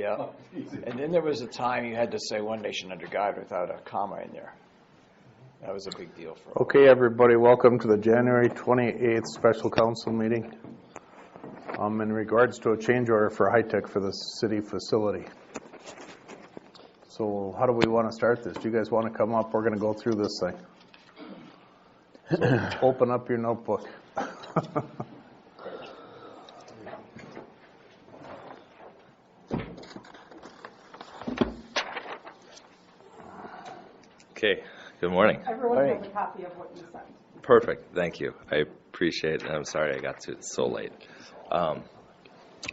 Yeah. And then there was a time you had to say one nation under God without a comma in there. That was a big deal for me. Okay, everybody, welcome to the January 28th special council meeting in regards to a change order for high-tech for the city facility. So how do we want to start this? Do you guys want to come up? We're going to go through this thing. So open up your notebook. Okay, good morning. Everyone has a copy of what you sent. Perfect, thank you. I appreciate it, and I'm sorry I got to it so late.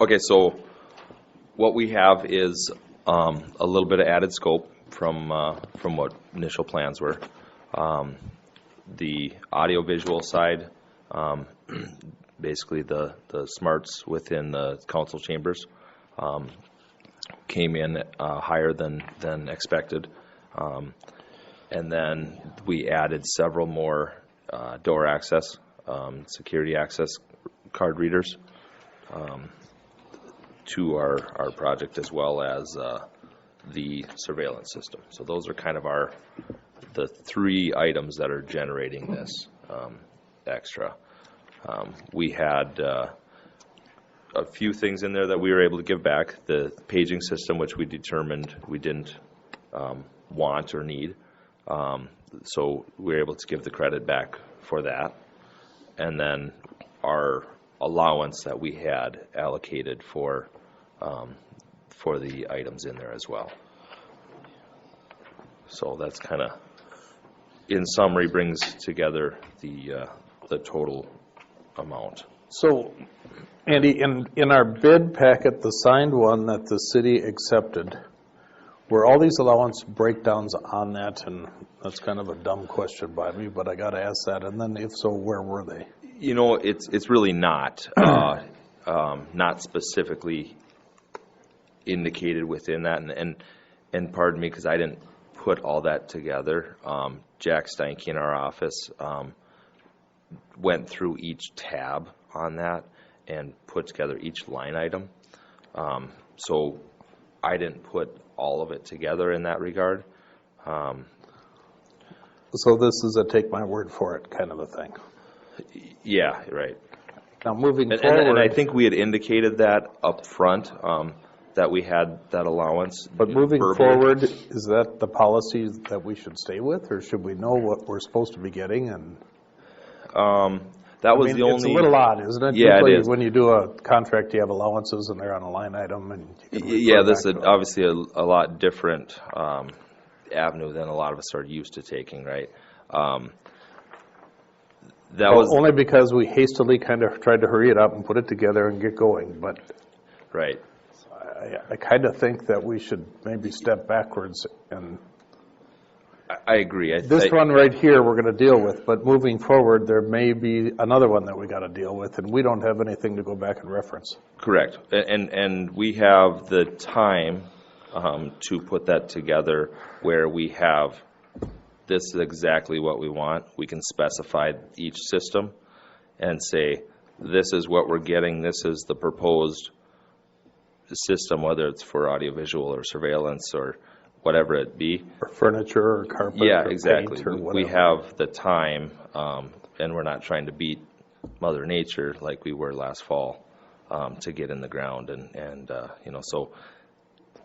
Okay, so what we have is a little bit of added scope from what initial plans were. The audio-visual side, basically the smarts within the council chambers, came in higher than expected. And then we added several more door access, security access card readers to our project, as well as the surveillance system. So those are kind of the three items that are generating this extra. We had a few things in there that we were able to give back. The paging system, which we determined we didn't want or need. So we were able to give the credit back for that. And then our allowance that we had allocated for the items in there as well. So that's kind of, in summary, brings together the total amount. So, Andy, in our bid packet, the signed one that the city accepted, were all these allowance breakdowns on that? And that's kind of a dumb question by me, but I got to ask that. And then if so, where were they? You know, it's really not not specifically indicated within that. And pardon me, because I didn't put all that together. Jack Steinke in our office went through each tab on that and put together each line item. So I didn't put all of it together in that regard. So this is a take my word for it kind of a thing. Yeah, right. Now moving forward. And I think we had indicated that up front, that we had that allowance. But moving verbally. forward, is that the policy that we should stay with, or should we know what we're supposed to be getting? And that was the only. It's a little odd, isn't it? Yeah, usually it is. When you do a contract, you have allowances, and they're on a line item, and you can Yeah, this refer is back to obviously a lot different avenue than a lot of us are used to taking, right? That was only because we hastily kind of tried to hurry it up and put it together and get going. But right. I kind of think that we should maybe step backwards. And I agree. this one right here we're going to deal with, but moving forward, there may be another one that we got to deal with, and we don't have anything to go back and reference. Correct. And we have the time to put that together where we have, this is exactly what we want. We can specify each system and say, this is what we're getting, this is the proposed system, whether it's for audiovisual or surveillance or whatever it be. Or furniture or carpet Yeah, or exactly. paint or whatever. We have the time, and we're not trying to beat Mother Nature like we were last fall to get in the ground. And so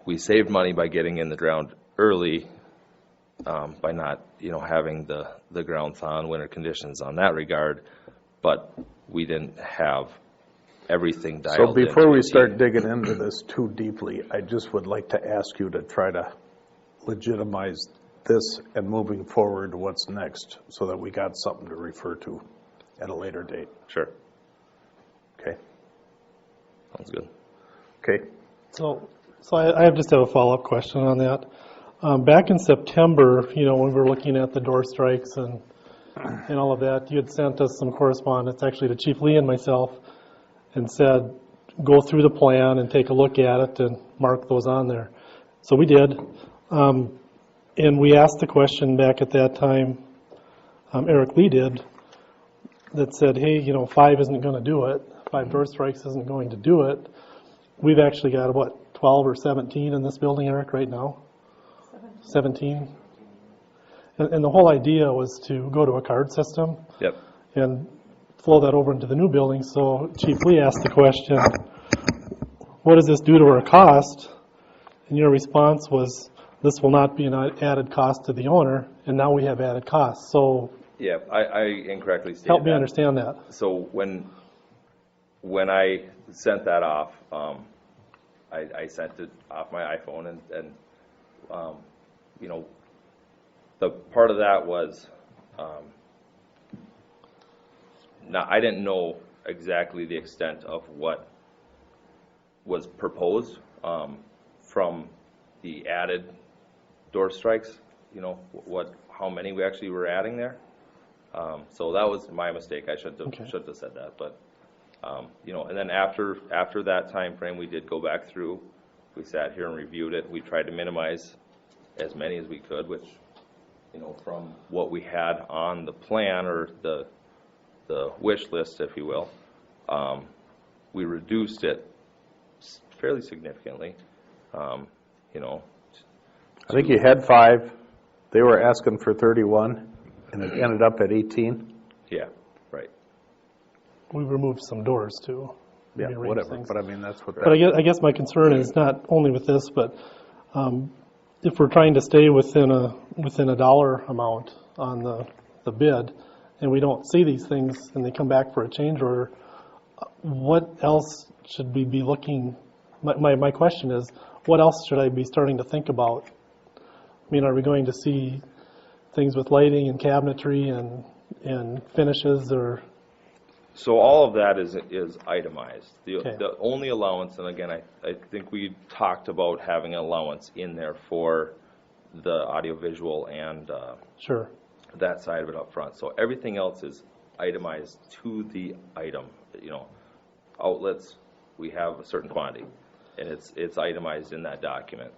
we saved money by getting in the ground early, by not, having the ground thaw in winter conditions on that regard, but we didn't have everything dialed in. So before we start digging into this too deeply, I just would like to ask you to try to legitimize this and moving forward what's next so that we got something to refer to at a later date. Sure. Okay? Sounds good. Okay. So I just have a follow-up question on that. Back in September, when we were looking at the door strikes and all of that, you had sent us some correspondence, actually to Chief Lee and myself, and said, go through the plan and take a look at it and mark those on there. So we did. And we asked the question back at that time, Eric Lee did, that said, hey, 5 isn't going to do it. 5 door strikes isn't going to do it. We've actually got, 12 12 or 17 in this building, Eric, right now? 17? And the whole idea was to go to a card system Yep. and flow that over into the new building. So Chief Lee asked the question, what does this do to our cost? And your response was, this will not be an added cost to the owner, and now we have added costs. So Yeah, I incorrectly stated help me that. understand that. So when I sent that off, I sent it off my iPhone, and you know, the part of that was, I didn't know exactly the extent of what was proposed from the added door strikes, you know, how many we actually were adding there. So that was my mistake. I should have said that. But you know, and then after that time frame, we did go back through. We sat here and reviewed it. We tried to minimize as many as we could, which, you know, from what we had on the plan or the wish list, if you will, we reduced it fairly significantly. You know, I think you had 5, they were asking for 31, and it ended up at 18. yeah, right. We removed some doors too. Yeah, Rearranged whatever, things. but I mean, that's what But I guess my concern is not only with this, but if we're trying to stay within a dollar amount on the bid, and we don't see these things, and they come back for a change order, what else should we be looking? My question is, what else should I be starting to think about? I mean, are we going to see things with lighting and cabinetry and finishes, or? So all of that is itemized. Okay. The only allowance, and again, I think we talked about having an allowance in there for the audiovisual and Sure. that side of it up front. So everything else is itemized to the item. You know, outlets, we have a certain quantity, and it's itemized in that document.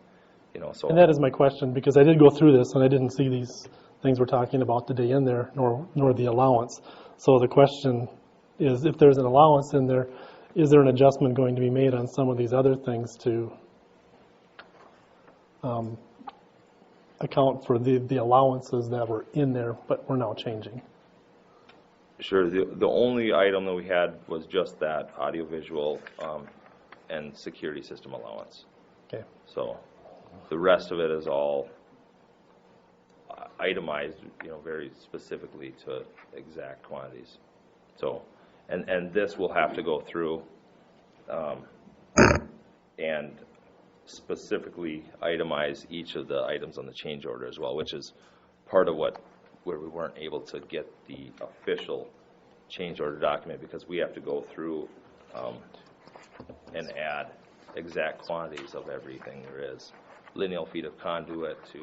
You know, so And that is my question, because I did go through this and I didn't see these things we're talking about today in there, nor the allowance. So the question is, if there's an allowance in there, is there an adjustment going to be made on some of these other things to account for the allowances that were in there but we're now changing? sure, the only item that we had was just that audiovisual and security system allowance. Okay. So the rest of it is all itemized, you know, very specifically to exact quantities. So, and this will have to go through and specifically itemize each of the items on the change order as well, which is part of where we weren't able to get the official change order document, because we have to go through and add exact quantities of everything there is. Lineal feet of conduit to,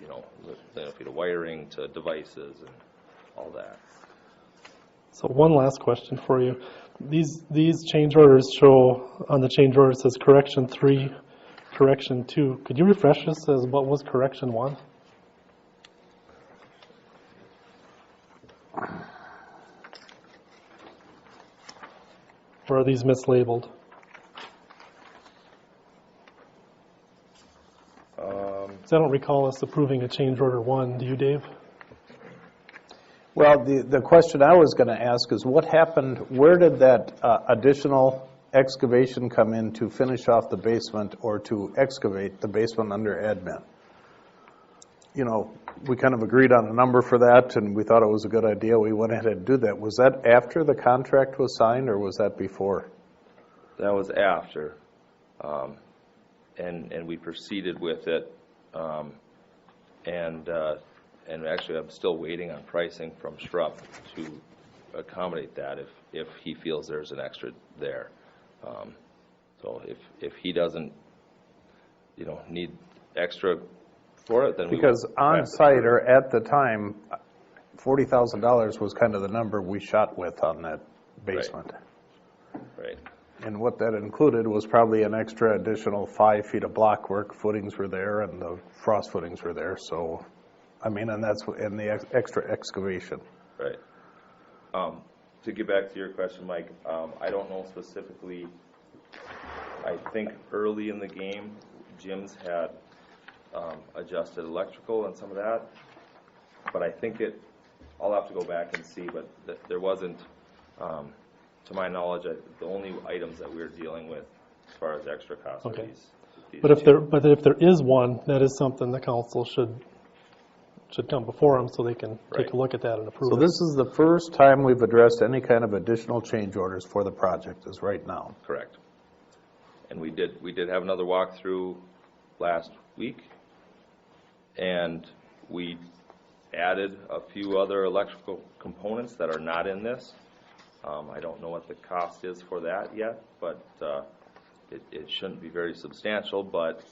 you know, lineal feet of wiring to devices and all that. So one last question for you. These change orders show, on the change order it says correction 3, correction 2. Could you refresh us as what was correction 1? Or are these mislabeled? So I don't recall us approving a change order 1. Do you, Dave? Well, the question I was going to ask is, what happened, where did that additional excavation come in to finish off the basement or to excavate the basement under admin? You know, we kind of agreed on a number for that, and we thought it was a good idea. We went ahead and did that. Was that after the contract was signed, or was that before? That was after, and we proceeded with it, and actually I'm still waiting on pricing from Schrupp to accommodate that if he feels there's an extra there. So if he doesn't, you know, need extra for it, then Because on site or at the time, $40,000 was kind of the number we shot with on that basement. Right. And what that included was probably an extra additional 5 feet of block work. Footings were there, and the frost footings were there. So, I mean, and that's in the extra excavation. Right. To get back to your question, Mike, I don't know specifically. I think early in the game, Jim's had adjusted electrical and some of that, but I think I'll have to go back and see, but there wasn't, to my knowledge, the only items that we're dealing with as far as extra costs are Okay. these. But if there is one, that is something the council should come before them so they can take Right. a look at that and approve So it. this is the first time we've addressed any kind of additional change orders for the project, is right now. Correct. And we did have another walkthrough last week, and we added a few other electrical components that are not in this. I don't know what the cost is for that yet, but it shouldn't be very substantial, but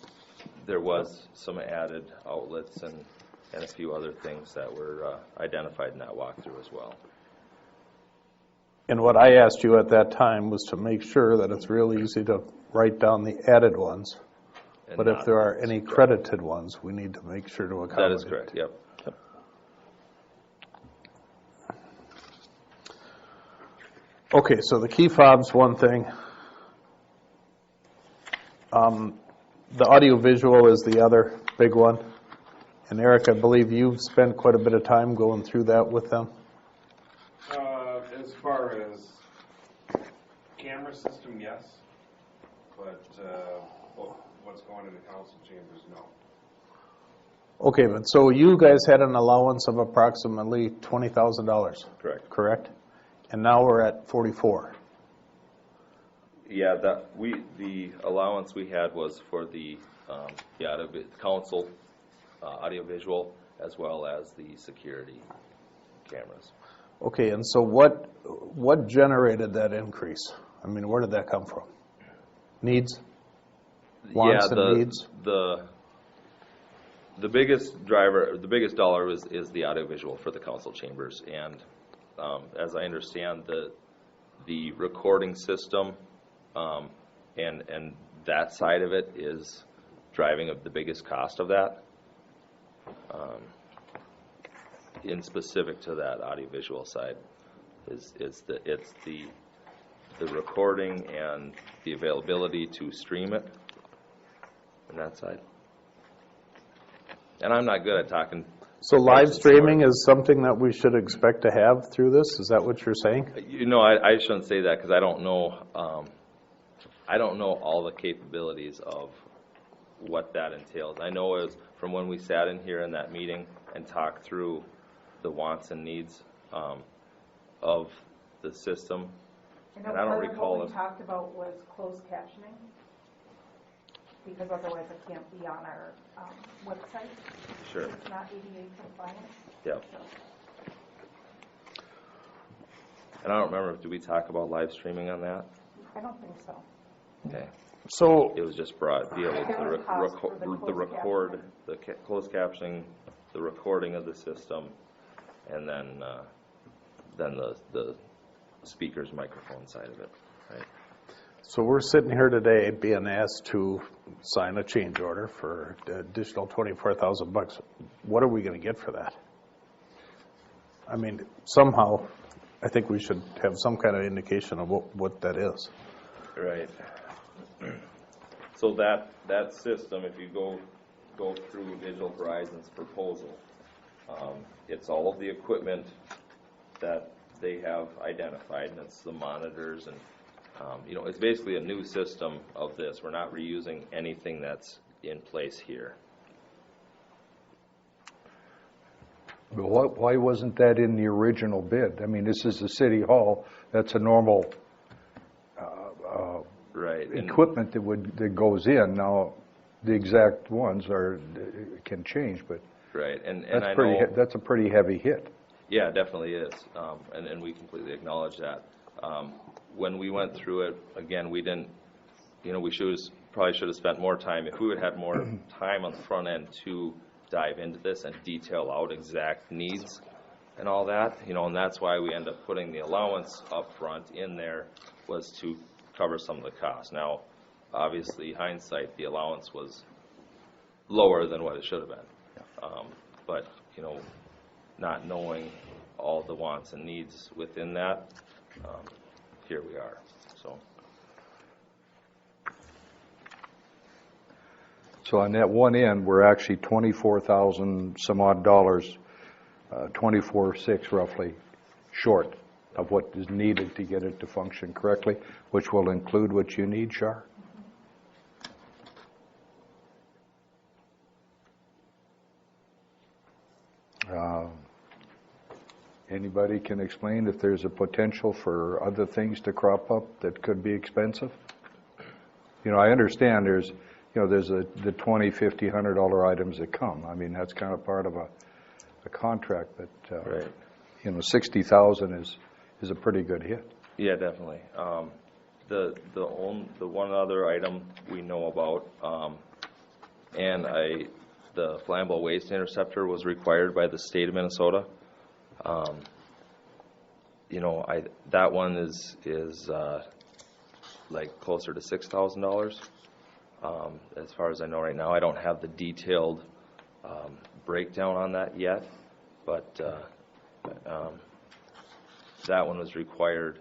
there was some added outlets and a few other things that were identified in that walkthrough as well. And what I asked you at that time was to make sure that it's real easy to write down the added ones. And But if not- there are any credited ones, we need to make sure to That accommodate. is correct, yep. Okay, so the key fob's one thing. The audiovisual is the other big one. And Eric, I believe you've spent quite a bit of time going through that with them. As far as camera system, yes, but what's going in the council chambers, no. Okay, but so you guys had an allowance of approximately $20,000, Correct. correct? And now we're at 44. Yeah, the allowance we had was for the council audiovisual as well as the security cameras. Okay, and so what generated that increase? I mean, where did that come from? Needs? Wants and needs? The biggest driver, the biggest dollar is the audiovisual for the council chambers, and as I understand, the recording system and that side of it is driving up the biggest cost of that. In specific to that audiovisual side, it's the recording and the availability to stream it on that side. And I'm not good at talking. So live prices streaming or- is something that we should expect to have through this? Is that what you're saying? You know, I shouldn't say that because I don't know. I don't know all the capabilities of what that entails. I know is from when we sat in here in that meeting and talked through the wants and needs of the system. I know And I don't part of recall what we if- talked about was closed captioning, because otherwise it can't be on our website. Sure. It's not ADA compliant. Yep. So And I don't remember, did we talk about live streaming on that? I don't think so. Okay. So, It was just brought, be able to There was cost for the closed record, closed captioning, the recording of the system, and then the speaker's microphone side of it, right? so we're sitting here today being asked to sign a change order for additional $24,000. What are we going to get for that? I mean, somehow, I think we should have some kind of indication of what that is. Right. So that system, if you go through Digital Horizon's proposal, it's all of the equipment that they have identified, and it's the monitors and, it's basically a new system of this. We're not reusing anything that's in place here. But why wasn't that in the original bid? I mean, this is the city hall, that's a normal Right. And- equipment that goes in. Now, the exact ones can change, but Right, and that's I know. that's a pretty heavy hit. Yeah, it definitely is, and we completely acknowledge that. When we went through it, again, we didn't, we probably should have spent more time. If we would have had more time on the front end to dive into this and detail out exact needs and all that, and that's why we end up putting the allowance up front in there, was to cover some of the costs. Now, obviously, hindsight, the allowance was lower than what it should have been. But, not knowing all the wants and needs within that, here we are, so. So on that one end, we're actually 24,000 some odd dollars, 24.6 roughly, short of what is needed to get it to function correctly, which will include what you need, Shar? Anybody can explain if there's a potential for other things to crop up that could be expensive? You know, I understand there's the $20, $50, $100 items that come. I mean, that's kind of part of a contract, but, Right. you know, 60,000 is a pretty good hit. Yeah, definitely. The one other item we know about, and the flammable waste interceptor was required by the state of Minnesota. You know, that one is like closer to $6,000. As far as I know right now, I don't have the detailed breakdown on that yet, but that one was required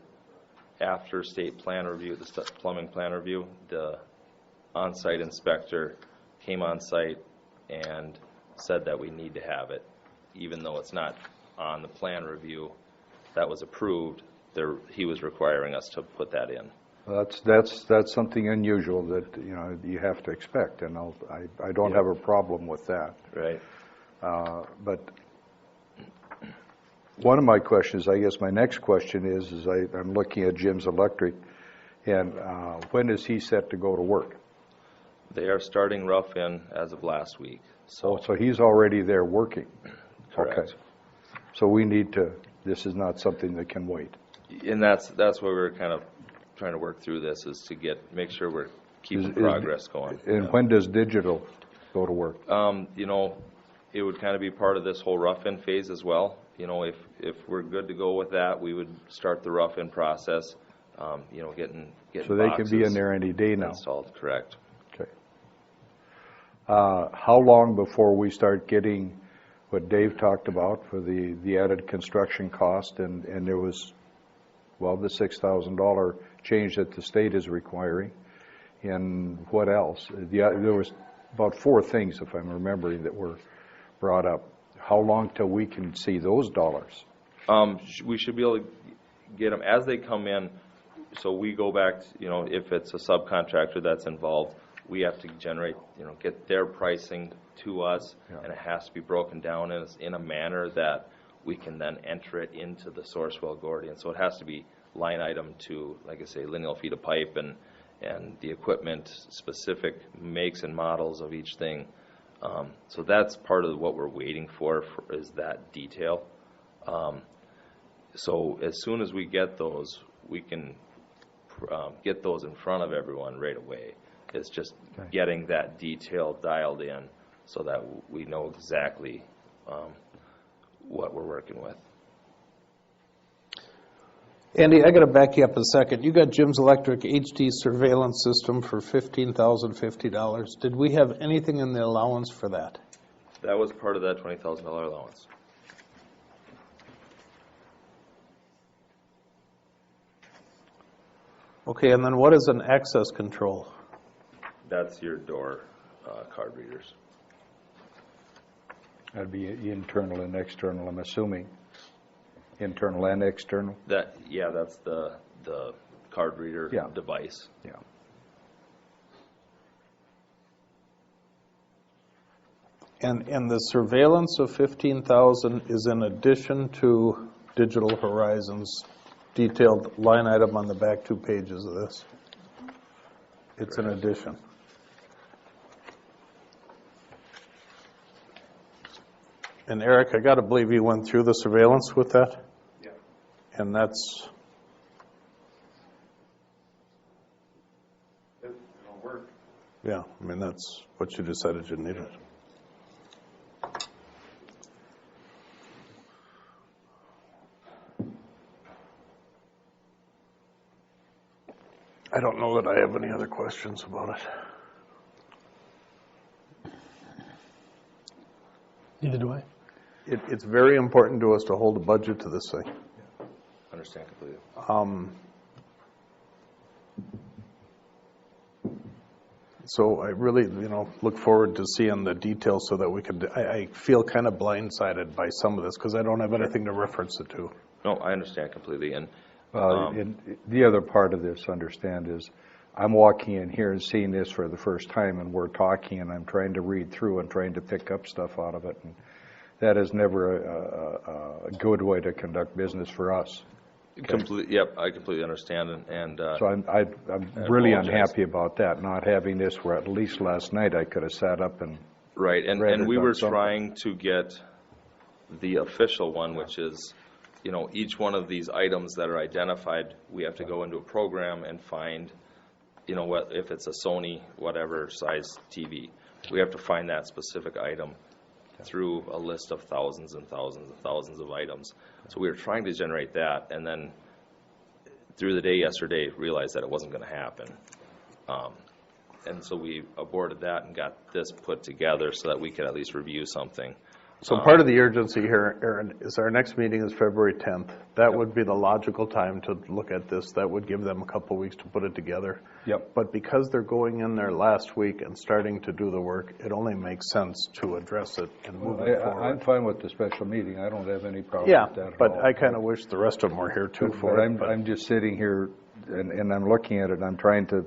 after state plan review, the plumbing plan review. The on-site inspector came on site and said that we need to have it, even though it's not on the plan review that was approved. He was requiring us to put that in. That's something unusual that, you know, you have to expect, and I don't have a problem with that. Right. But one of my questions, I guess my next question is I'm looking at Jim's Electric, and when is he set to go to work? They are starting rough-in as of last week. So he's already there working? Correct. Okay. So this is not something that can wait? And that's where we're kind of trying to work through this, is to make sure we're keeping progress going. And when does digital go to work? You know, it would kind of be part of this whole rough-in phase as well. You know, if we're good to go with that, we would start the rough-in process. You know, getting So they can be in there any day now? Installed, correct. Okay. How long before we start getting what Dave talked about for the added construction cost, and there was, well, the $6,000 change that the state is requiring, and what else? There was about 4 things, if I'm remembering, that were brought up. How long till we can see those dollars? We should be able to get them as they come in. So we go back, you know, if it's a subcontractor that's involved, we have to generate, you know, get their pricing to us, and it has to be broken down in a manner that we can then enter it into the Sourcewell Gordian. So it has to be line item to, like I say, lineal feet of pipe and the equipment, specific makes and models of each thing. So that's part of what we're waiting for is that detail. So as soon as we get those, we can get those in front of everyone right away. It's just getting that detail dialed in so that we know exactly what we're working with. Andy, I got to back you up a second. You got Jim's Electric HD surveillance system for $15,050. Did we have anything in the allowance for that? That was part of that $20,000 allowance. Okay, and then what is an access control? That's your door card readers. That'd be internal and external, I'm assuming. Internal and external? That's the card reader Yeah. device. Yeah. And the surveillance of $15,000 is in addition to Digital Horizons detailed line item on the back 2 pages of this. It's an addition. And Eric, I got to believe you went through the surveillance with that? Yeah. And that's, It'll work. yeah, I mean, that's what you decided you needed. I don't know that I have any other questions about it. Neither do I. It's very important to us to hold a budget to this thing. Understand completely. So I really, look forward to seeing the details so that we could, I feel kind of blindsided by some of this because I don't have anything to reference it to. No, I understand completely, and And the other part of this, understand, is I'm walking in here and seeing this for the first time, and we're talking, and I'm trying to read through and trying to pick up stuff out of it, and that is never a good way to conduct business for us. Yep, I completely understand, and So I'm really apologize. unhappy about that, not having this, where at least last night I could have sat up and, right, and rather we than were something. trying to get the official one, which is, each one of these items that are identified, we have to go into a program and find, what, if it's a Sony, whatever size TV, we have to find that specific item through a list of thousands and thousands and thousands of items. So we were trying to generate that, and then through the day yesterday, realized that it wasn't going to happen. And so we aborted that and got this put together so that we could at least review something. So part of the urgency here, Aaron, is our next meeting is February 10th. That would be the logical time to look at this. That would give them a couple weeks to put it together. Yep. But because they're going in there last week and starting to do the work, it only makes sense to address it and move it I'm forward. fine with the special meeting, I don't have any problem Yeah, with that at but all. I kind of wish the rest of them were here too for But it. I'm just sitting here, and I'm looking at it, and I'm trying to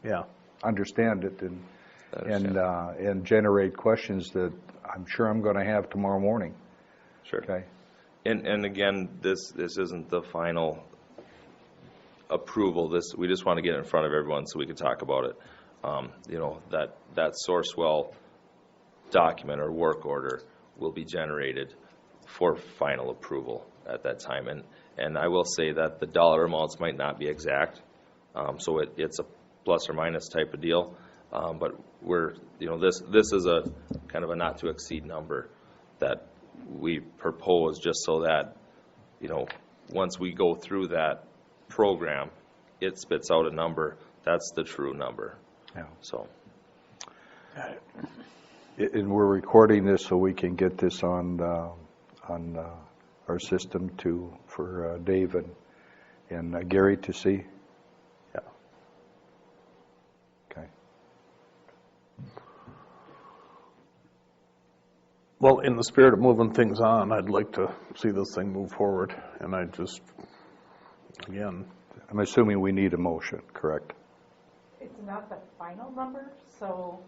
Yeah. understand it and Understand. generate questions that I'm sure I'm going to have tomorrow morning. Sure. Okay. And again, this isn't the final approval. We just want to get it in front of everyone so we can talk about it. That Sourcewell document or work order will be generated for final approval at that time. And I will say that the dollar amounts might not be exact, so it's a plus or minus type of deal. But this is a kind of a not to exceed number that we propose, just so that, once we go through that program, it spits out a number, that's the true number. Yeah. So, And we're recording this so we can get this on our system for Dave and Gary to see. Yeah. Okay. Well, in the spirit of moving things on, I'd like to see this thing move forward. And I just, again, I'm assuming we need a motion, correct? It's not the final number, so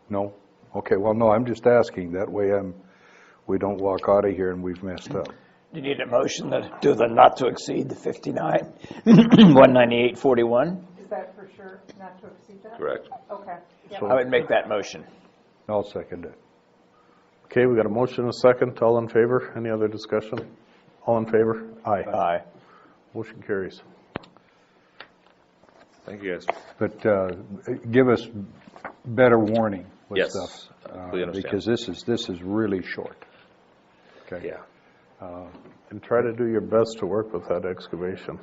No? Okay, well, no, I'm just asking. That way we don't walk out of here and we've messed up. Do you need a motion to do the not to exceed the 59, 198.41? is that for sure not to exceed that? correct. Okay. Yep. So- I would make that motion. I'll second it. okay, we got a motion and a second. All in favor? Any other discussion? All in favor? Aye. Aye. Motion carries. Thank you, guys. But give us better warning with Yes, stuff. I completely understand. Because this is really short. Okay? Yeah. And try to do your best to work with that excavation.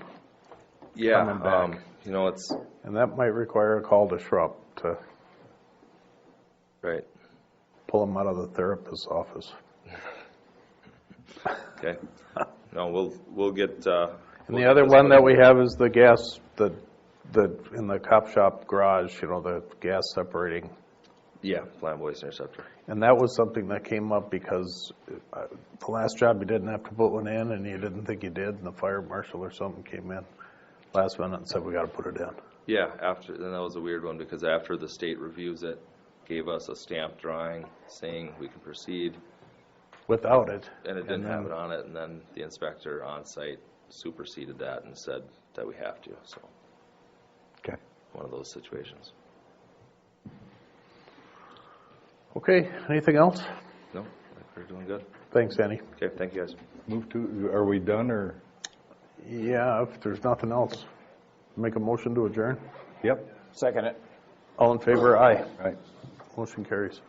Yeah, Coming back. it's, And that might require a call to Schrupp to right, pull him out of the therapist's office. okay. No, we'll get, And the other one that we have is the gas, the in the cop shop garage, the gas separating. yeah, Plant Voice Interceptor. And that was something that came up because the last job you didn't have to put one in and you didn't think you did, and the fire marshal or something came in last minute and said, we got to put it in. Yeah, and that was a weird one, because after the state reviews it, gave us a stamped drawing saying we can proceed, Without it. and it didn't have it on it, and then the inspector on site superseded that and said that we have to, so, Okay. one of those situations. Okay, anything else? No, I think we're doing good. Thanks, Annie. Okay, thank you, guys. Are we done, or? Yeah, if there's nothing else, make a motion to adjourn. Yep. Second it. All in favor? Aye. Right. Motion carries.